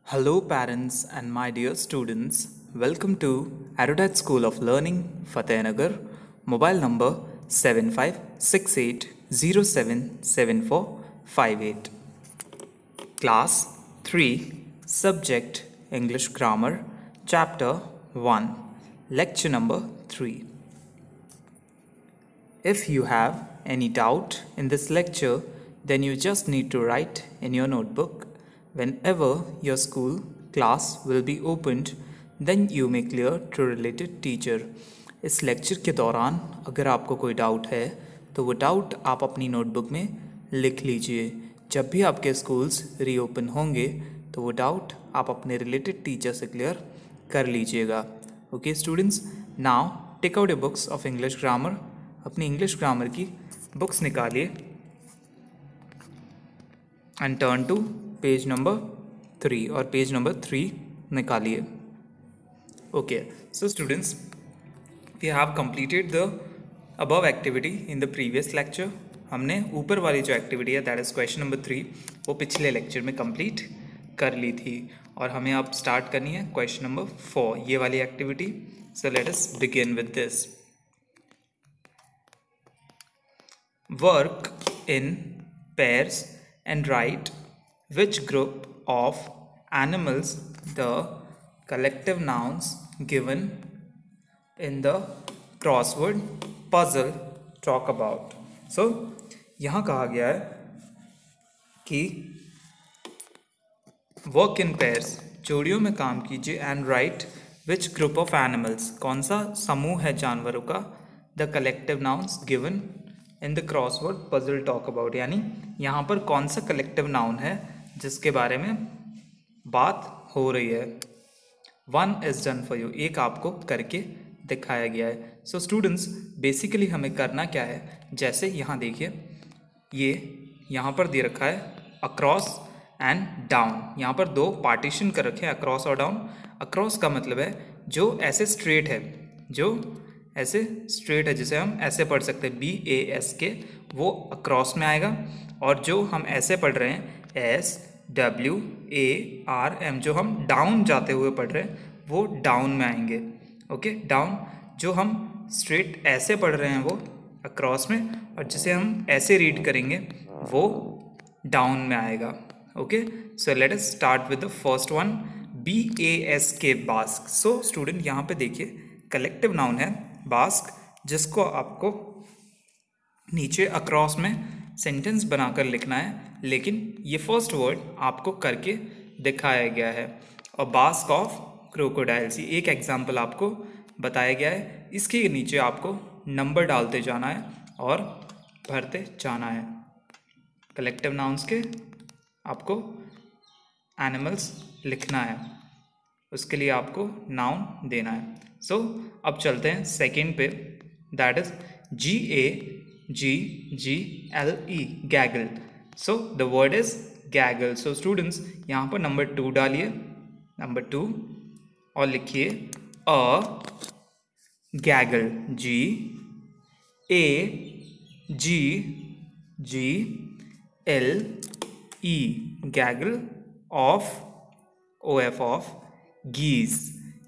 Hello, parents and my dear students. Welcome to Erudite School of Learning, Fatehnagar. Mobile number 7568077458. Class 3, Subject English Grammar, Chapter 1, Lecture number 3. If you have any doubt in this lecture, then you just need to write in your notebook. Whenever your school class will be opened, then you may clear to related teacher. इस lecture के दौरान अगर आपको कोई doubt है तो वो doubt आप अपनी नोटबुक में लिख लीजिए. जब भी आपके स्कूल्स रीओपन होंगे तो वो डाउट आप अपने रिलेटेड टीचर से क्लियर कर लीजिएगा. Okay students, now take out your books of English grammar. अपनी इंग्लिश ग्रामर की बुक्स निकालिए and turn to page number 3 और पेज नंबर 3 निकालिए. Okay so students, we have completed the above activity in the previous lecture. हमने ऊपर वाली जो activity है दैट इज़ क्वेश्चन नंबर 3 वो पिछले लेक्चर में कंप्लीट कर ली थी और हमें अब स्टार्ट करनी है क्वेश्चन नंबर 4 ये वाली activity. So let us begin with this. Work in pairs and write which group of animals the collective nouns given in the crossword puzzle talk about. So यहाँ कहा गया है कि work in pairs, जोड़ियों में काम कीजिए, and write which group of animals, कौन सा समूह है जानवरों का, the collective nouns given in the crossword puzzle talk about, यानी यहाँ पर कौन सा कलेक्टिव नाउन है जिसके बारे में बात हो रही है. One is done for you, एक आपको करके दिखाया गया है. सो स्टूडेंट्स, बेसिकली हमें करना क्या है, जैसे यहाँ देखिए ये यहाँ पर दे रखा है अक्रॉस एंड डाउन. यहाँ पर दो पार्टीशन कर रखे हैं, अक्रॉस और डाउन. अक्रॉस का मतलब है जो ऐसे स्ट्रेट है, जो ऐसे स्ट्रेट है, जिसे हम ऐसे पढ़ सकते हैं BASK, वो अक्रॉस में आएगा. और जो हम ऐसे पढ़ रहे हैं SWARM, जो हम डाउन जाते हुए पढ़ रहे हैं वो डाउन में आएंगे. Okay, down. जो हम स्ट्रेट ऐसे पढ़ रहे हैं वो अक्रॉस में, और जिसे हम ऐसे रीड करेंगे वो डाउन में आएगा. Okay, so let us start with the first one, BASK, bask. So student, यहाँ पे देखिए कलेक्टिव नाउन है बास्क, जिसको आपको नीचे अक्रॉस में सेंटेंस बनाकर लिखना है, लेकिन ये फर्स्ट वर्ड आपको करके दिखाया गया है. और बास्क ऑफ क्रोकोडाइल्स, एक एग्जाम्पल आपको बताया गया है. इसके नीचे आपको नंबर डालते जाना है और भरते जाना है. कलेक्टिव नाउन्स के आपको एनिमल्स लिखना है, उसके लिए आपको नाउन देना है. सो अब चलते हैं सेकेंड पे, that is GAGGLE, gaggle. So the word is gaggle. So students, यहाँ पर नंबर 2 डालिए, नंबर 2, और लिखिए a gaggle, GAGGLE, gaggle. Of OF of geese,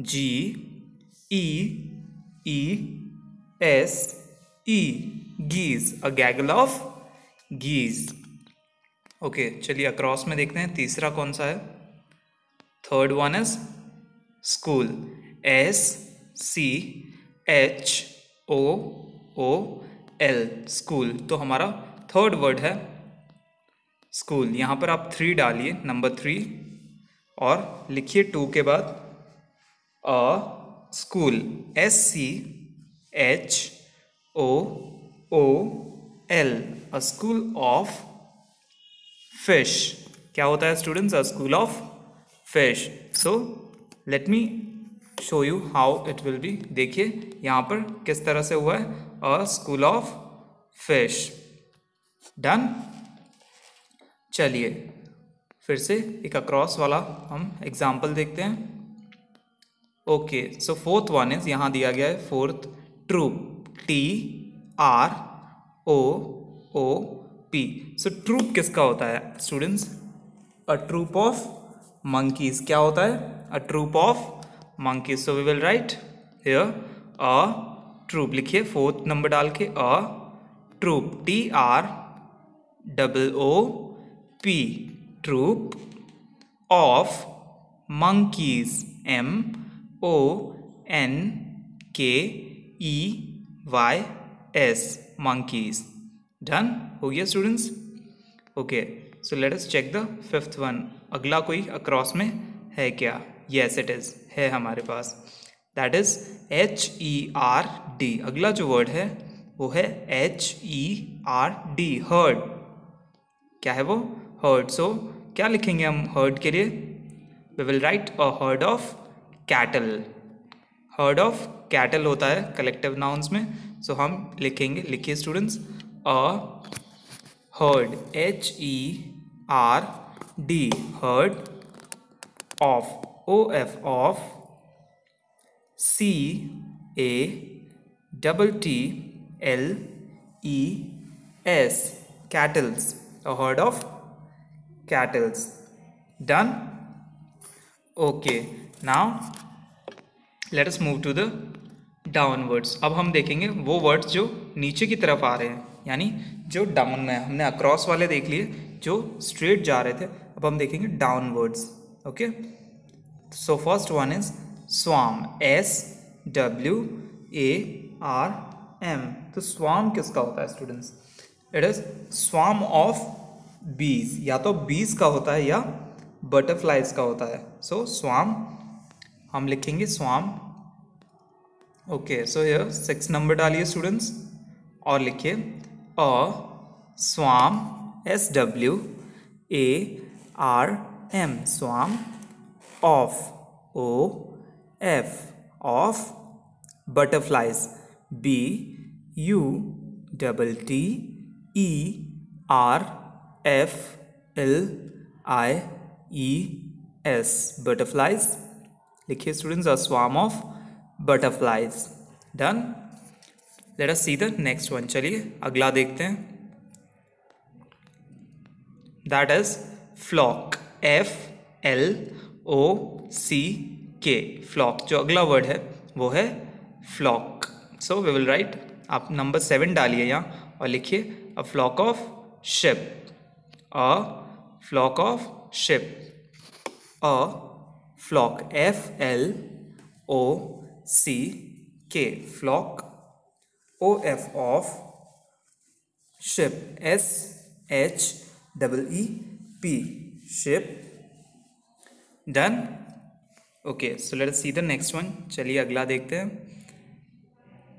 GEESE, geese, a gaggle of geese. Okay, चलिए अक्रॉस में देखते हैं तीसरा कौन सा है. Third one is school, SCHOOL, school. तो हमारा थर्ड वर्ड है स्कूल. यहाँ पर आप 3 डालिए, नंबर 3, और लिखिए 2 के बाद अ school, SCHOOL, a school of fish. क्या होता है students? A school of fish. So let me show you how it will be. देखिए यहाँ पर किस तरह से हुआ है, अ स्कूल ऑफ फिश. डन. चलिए फिर से एक अक्रॉस वाला हम एग्जाम्पल देखते हैं. Okay, so fourth one is, यहाँ दिया गया है fourth, troop, TROOP. So troop किसका होता है students? A troop of monkeys. क्या होता है? A troop of monkeys. So we will write here a troop. लिखिए फोर्थ नंबर डाल के a troop. TROOP. troop of monkeys. MONKEYS. monkeys. Done हो गया students? Okay, so let us check the fifth one. अगला कोई across में है क्या? यस इट इज, है हमारे पास. That is HERD. अगला जो वर्ड है वो है HERD. हर्ड. क्या है वो? हर्ड. सो क्या लिखेंगे हम हर्ड के लिए? We will write a herd of cattle. Herd of cattle होता है कलेक्टिव नाउन्स में. सो हम लिखेंगे, लिखिए students, a herd. HERD. Herd of OF of CATTLES. cattles. A herd of cattles. Done? Okay, now let us move to the downwards. अब हम देखेंगे वो वर्ड्स जो नीचे की तरफ आ रहे हैं, यानी जो डाउन में है. हमने अक्रॉस वाले देख लिए जो स्ट्रेट जा रहे थे, अब हम देखेंगे downwards. Okay, so first one is swarm. SWARM. तो स्वार्म किसका होता है students? It is swarm of बीज. या तो बीज का होता है या बटरफ्लाइज का होता है. सो स्वार्म हम लिखेंगे swarm. Okay, so here 6 number डालिए स्टूडेंट्स और लिखिए a swarm. SWARM. Swarm of OF of butterflies. BUTTERFLIES. Butterflies. लिखिए students a swarm of butterflies. Done? Let us see the next one. चलिए अगला देखते हैं. That is flock. FLOCK. Flock. जो अगला वर्ड है वो है flock. So we will write, आप नंबर 7 डालिए यहाँ और लिखिए a flock of sheep. A flock of sheep. A flock. FLOCK. Flock. OF of sheep. SHEEP. Sheep. Done? Okay, so let us see the next one. चलिए अगला देखते हैं.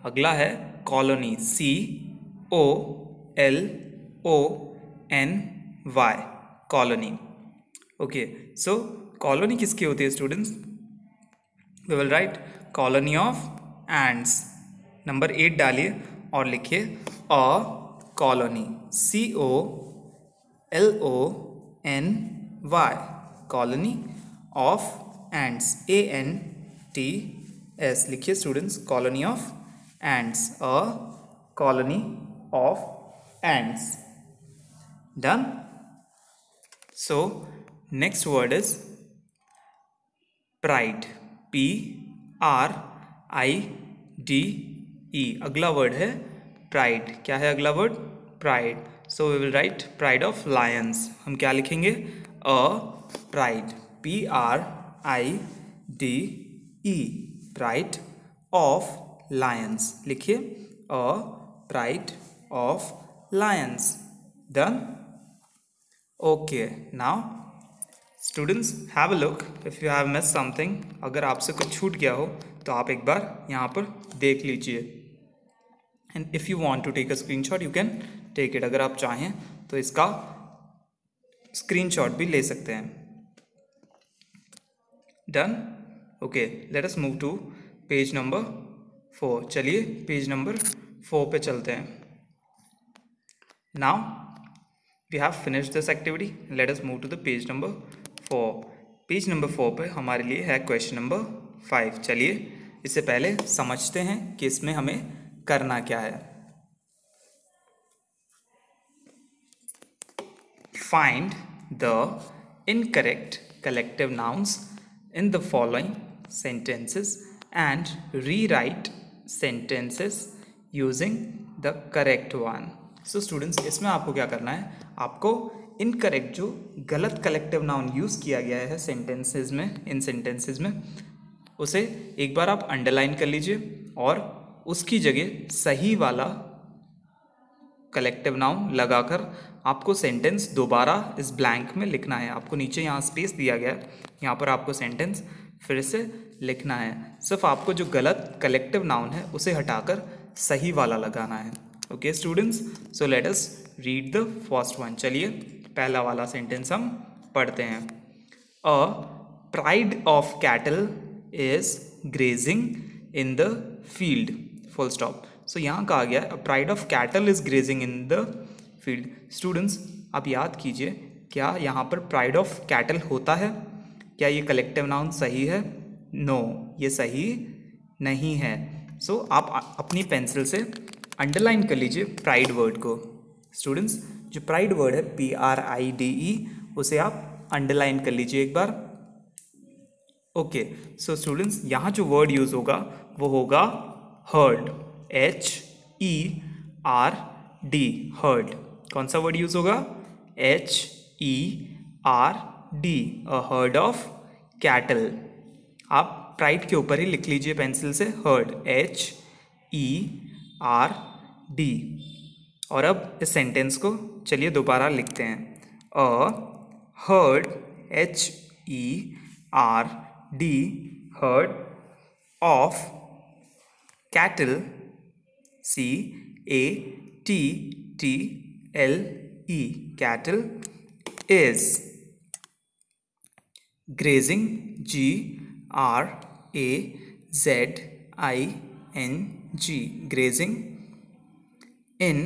अगला है colony. COLONY. Colony. Okay, so colony किसकी होती है students? We will write colony of ants. Number 8 डालिए और लिखिए a colony. COLONY. Colony of ants. ANTS. लिखिए students colony of ants. A colony of ants. Done? So next word is pride. PRIDE. अगला word है pride. क्या है अगला word? Pride. So we will write pride of lions. हम क्या लिखेंगे? A pride. PRIDE. Pride of lions. लिखिए a pride of lions. Done? Okay, now students have a look if you have miss something. अगर आपसे कुछ छूट गया हो तो आप एक बार यहाँ पर देख लीजिए. And if you want to take a screenshot you can take it. अगर आप चाहें तो इसका स्क्रीनशॉट भी ले सकते हैं. Done? Okay, let us move to page number 4. चलिए पेज नंबर 4 पे चलते हैं. Now we have finished this activity. Let us move to the page number 4. Page number 4 पे हमारे लिए है क्वेश्चन नंबर 5. चलिए इससे पहले समझते हैं कि इसमें हमें करना क्या है. Find the incorrect collective nouns in the following sentences and rewrite sentences using the correct one. So students, इसमें आपको क्या करना है, आपको इनकरेक्ट जो गलत कलेक्टिव नाउन यूज़ किया गया है सेंटेंसेस में, इन सेंटेंसेस में, उसे एक बार आप अंडरलाइन कर लीजिए और उसकी जगह सही वाला कलेक्टिव नाउन लगाकर आपको सेंटेंस दोबारा इस ब्लैंक में लिखना है। आपको नीचे यहाँ स्पेस दिया गया है, यहाँ पर आपको सेंटेंस फिर से लिखना है। सिर्फ आपको जो गलत कलेक्टिव नाउन है उसे हटाकर सही वाला लगाना है। Okay students, so let us read the first one. चलिए पहला वाला सेंटेंस हम पढ़ते हैं। A pride of cattle is grazing in the field, full stop. सो यहाँ कहा गया है pride of cattle is grazing in the field. Students, आप याद कीजिए, क्या यहाँ पर प्राइड ऑफ कैटल होता है? क्या ये कलेक्टिव नाउन सही है? नो, ये सही नहीं है। सो आप अपनी पेंसिल से अंडरलाइन कर लीजिए प्राइड वर्ड को। स्टूडेंट्स, जो प्राइड वर्ड है PRIDE, उसे आप अंडरलाइन कर लीजिए एक बार। ओके, सो स्टूडेंट्स, यहाँ जो वर्ड यूज होगा वो होगा हर्ड, HERD, हर्ड। कौन सा वर्ड यूज होगा? HERD, a herd of cattle. आप प्राइड के ऊपर ही लिख लीजिए पेंसिल से हर्ड, HERD। और अब इस सेंटेंस को चलिए दोबारा लिखते हैं। अ herd, HERD, herd of cattle, CATTLE, cattle is grazing, GRAZING, grazing in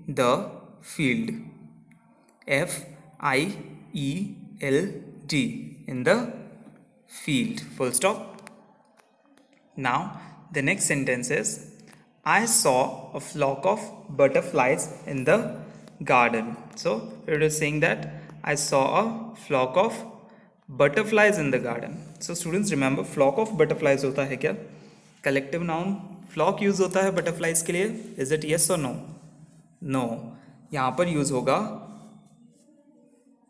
the field, FIELD, in the field, full stop. Now the next sentence is, I saw a flock of butterflies in the garden. So it is saying that I saw a flock of butterflies in the garden. So students, remember flock of butterflies होता है क्या? Collective noun flock use होता है butterflies के लिए। Is it yes और no? No, यहाँ पर यूज होगा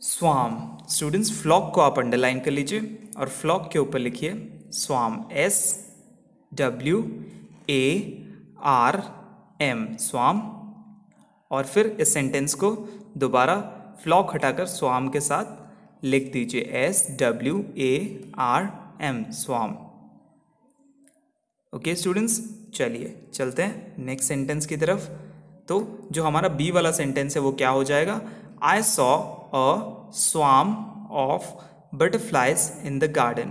स्वाम। स्टूडेंट्स, फ्लॉक को आप अंडरलाइन कर लीजिए और फ्लॉक के ऊपर लिखिए स्वाम, SWARM, स्वाम। और फिर इस सेंटेंस को दोबारा फ्लॉक हटाकर स्वाम के साथ लिख दीजिए, SWARM, स्वाम। ओके स्टूडेंट्स, चलिए चलते हैं नेक्स्ट सेंटेंस की तरफ। तो जो हमारा बी वाला सेंटेंस है वो क्या हो जाएगा? I saw a swarm of butterflies in the garden,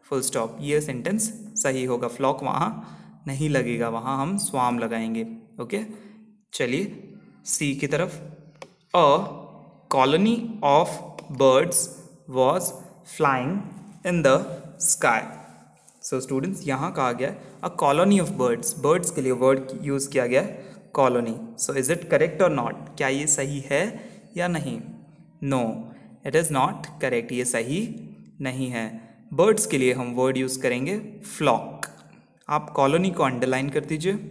full stop. ये सेंटेंस सही होगा, फ्लॉक वहाँ नहीं लगेगा, वहाँ हम स्वाम लगाएंगे। ओके, चलिए सी की तरफ। A colony of birds was flying in the sky. So students, यहाँ कहा गया a colony of birds, birds के लिए वर्ड यूज़ किया गया है colony. So is it correct और नॉट? क्या ये सही है या नहीं? No, it is not correct, ये सही नहीं है। बर्ड्स के लिए हम वर्ड यूज़ करेंगे फ्लॉक। आप कॉलोनी को अंडरलाइन कर दीजिए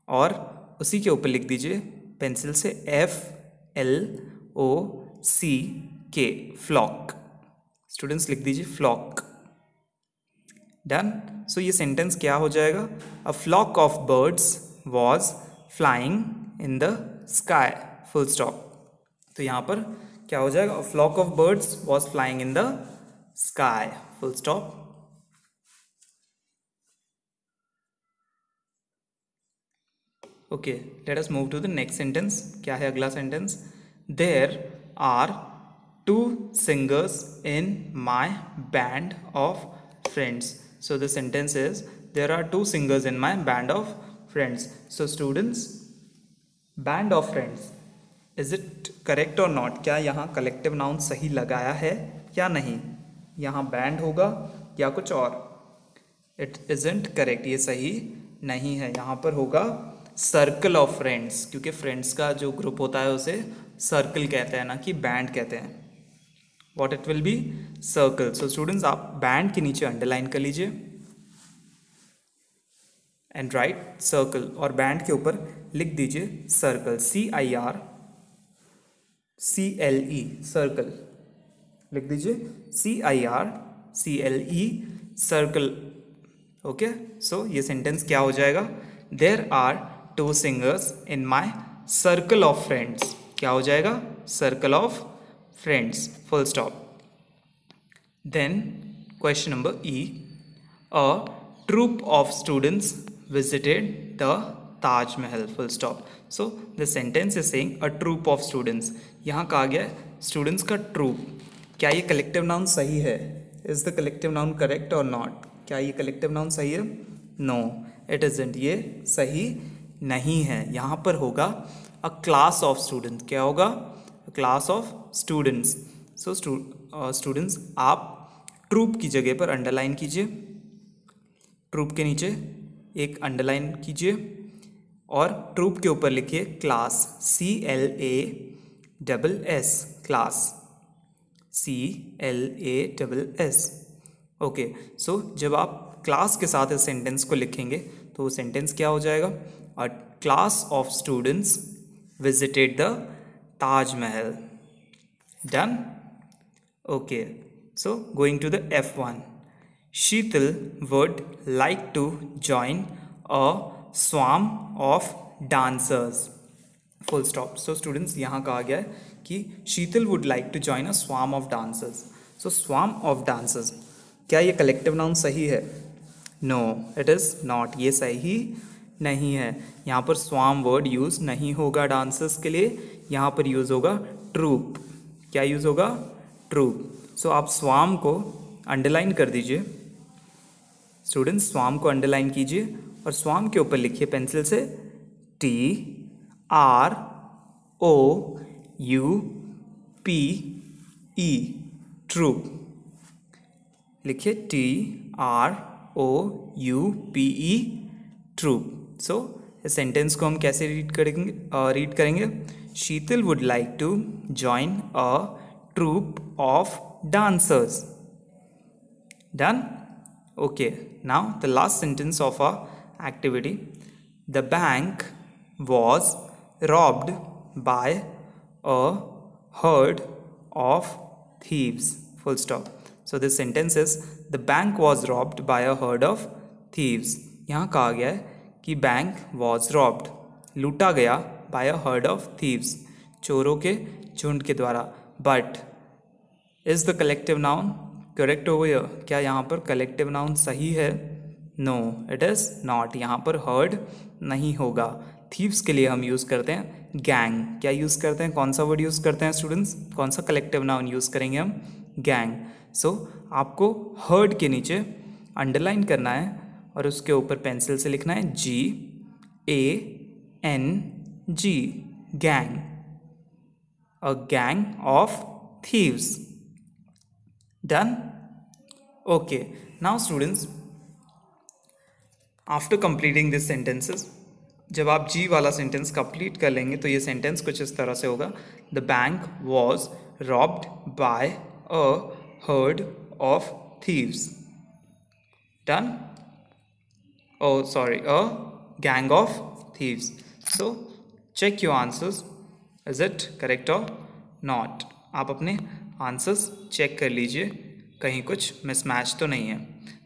और उसी के ऊपर लिख दीजिए पेंसिल से FLOCK, फ्लॉक। स्टूडेंट्स, लिख दीजिए फ्लॉक। डन। सो ये सेंटेंस क्या हो जाएगा? A flock of birds was flying in the sky, full stop. तो यहाँ पर क्या हो जाएगा? A flock of birds was flying in the sky, full stop. Okay, let us move to the next sentence. क्या है अगला sentence? There are 2 singers in my band of friends. So the sentence is, there are 2 singers in my band of friends. So students, band of friends, is it correct or not? क्या यहाँ collective noun सही लगाया है या नहीं? यहाँ band होगा या कुछ और? इट इजंट करेक्ट, ये सही नहीं है। यहाँ पर होगा सर्कल ऑफ फ्रेंड्स, क्योंकि फ्रेंड्स का जो ग्रुप होता है उसे सर्कल कहते हैं, ना कि बैंड कहते हैं। What it will be, circle. So students आप बैंड के नीचे अंडरलाइन कर लीजिए एंड राइट सर्कल, और बैंड के ऊपर लिख दीजिए सर्कल, CIRCLE, सर्कल लिख दीजिए, CIRCLE, सर्कल। ओके, सो ये सेंटेंस क्या हो जाएगा, there are 2 singers in my circle of friends. क्या हो जाएगा, circle of friends, full stop. Then question number E, a troop of students visited the Taj Mahal, full stop. So the sentence is saying a troop of students. यहाँ कहा गया है students का troop. क्या ये कलेक्टिव नाउन सही है, is the collective noun correct और नॉट? क्या ये कलेक्टिव नाउन सही है? नो इट इजंट, ये सही नहीं है। यहाँ पर होगा अ क्लास ऑफ स्टूडेंट्स। क्या होगा, class of students. So students आप ट्रूप की जगह पर अंडरलाइन कीजिए, ट्रूप के नीचे एक अंडरलाइन कीजिए और ट्रूप के ऊपर लिखिए class, CLASS, class, CLASS। Okay, so जब आप क्लास के साथ इस सेंटेंस को लिखेंगे तो वो सेंटेंस क्या हो जाएगा, a class of students visited the Taj Mahal. Done? Okay, so going to the F1, Sheetal would like to join a swarm of dancers, full stop. So students यहाँ कहा गया है कि शीतल would like to join a swarm of dancers. So swarm of dancers, क्या ये collective noun सही है? No, it is not, ये सही नहीं है। यहाँ पर swarm वर्ड यूज़ नहीं होगा डांसर्स के लिए, यहाँ पर यूज़ होगा ट्रूप। क्या यूज़ होगा? ट्रूप। सो आप स्वाम को अंडरलाइन कर दीजिए स्टूडेंट्स, स्वाम को अंडरलाइन कीजिए और स्वाम के ऊपर लिखिए पेंसिल से TROUPE, ट्रूप लिखिए, TROUPE, ट्रूप। सो इस सेंटेंस को हम कैसे रीड करेंगे? Sheetal would like to join a troop of dancers. Done? Okay, now the last sentence of our activity. The bank was robbed by a herd of thieves, full stop. So this sentence is the bank was robbed by a herd of thieves. यहाँ कहा गया है कि bank was robbed, लूटा गया by a herd of thieves, चोरों के झुंड के द्वारा। But is the collective noun correct over here? क्या यहाँ पर collective noun सही है? No, it is not. यहाँ पर herd नहीं होगा। thieves के लिए हम यूज़ करते हैं gang। क्या यूज़ करते हैं, कौन सा वर्ड यूज़ करते हैं स्टूडेंट्स, कौन सा collective noun यूज़ करेंगे हम? gang। So आपको herd के नीचे अंडरलाइन करना है और उसके ऊपर पेंसिल से लिखना है GANG, gang, a gang of thieves. Done? Okay, now students, after completing these sentences, जब आप G वाला सेंटेंस कंप्लीट कर लेंगे तो ये सेंटेंस कुछ इस तरह से होगा, the bank was robbed by a herd of thieves. Done? Oh sorry, a gang of thieves. So check your answers, is it correct or not? आप अपने आंसर्स चेक कर लीजिए कहीं कुछ मिसमैच तो नहीं है।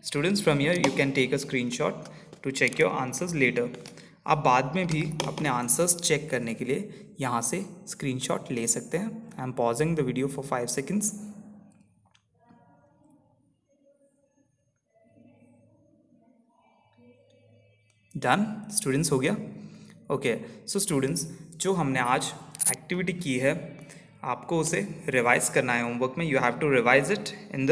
Students from here you can take a screenshot to check your answers later. आप बाद में भी अपने आंसर्स चेक करने के लिए यहाँ से स्क्रीनशॉट ले सकते हैं। I am pausing the video for 5 seconds। Done students, हो गया? ओके, सो स्टूडेंट्स जो हमने आज एक्टिविटी की है आपको उसे रिवाइज करना है होमवर्क में। You have to revise it in the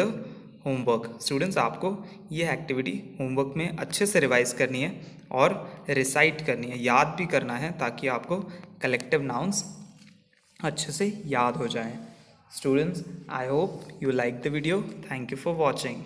homework. Students आपको ये एक्टिविटी होमवर्क में अच्छे से रिवाइज करनी है और रिसाइट करनी है, याद भी करना है ताकि आपको कलेक्टिव नाउन्स अच्छे से याद हो जाएं। Students I hope you like the video. Thank you for watching.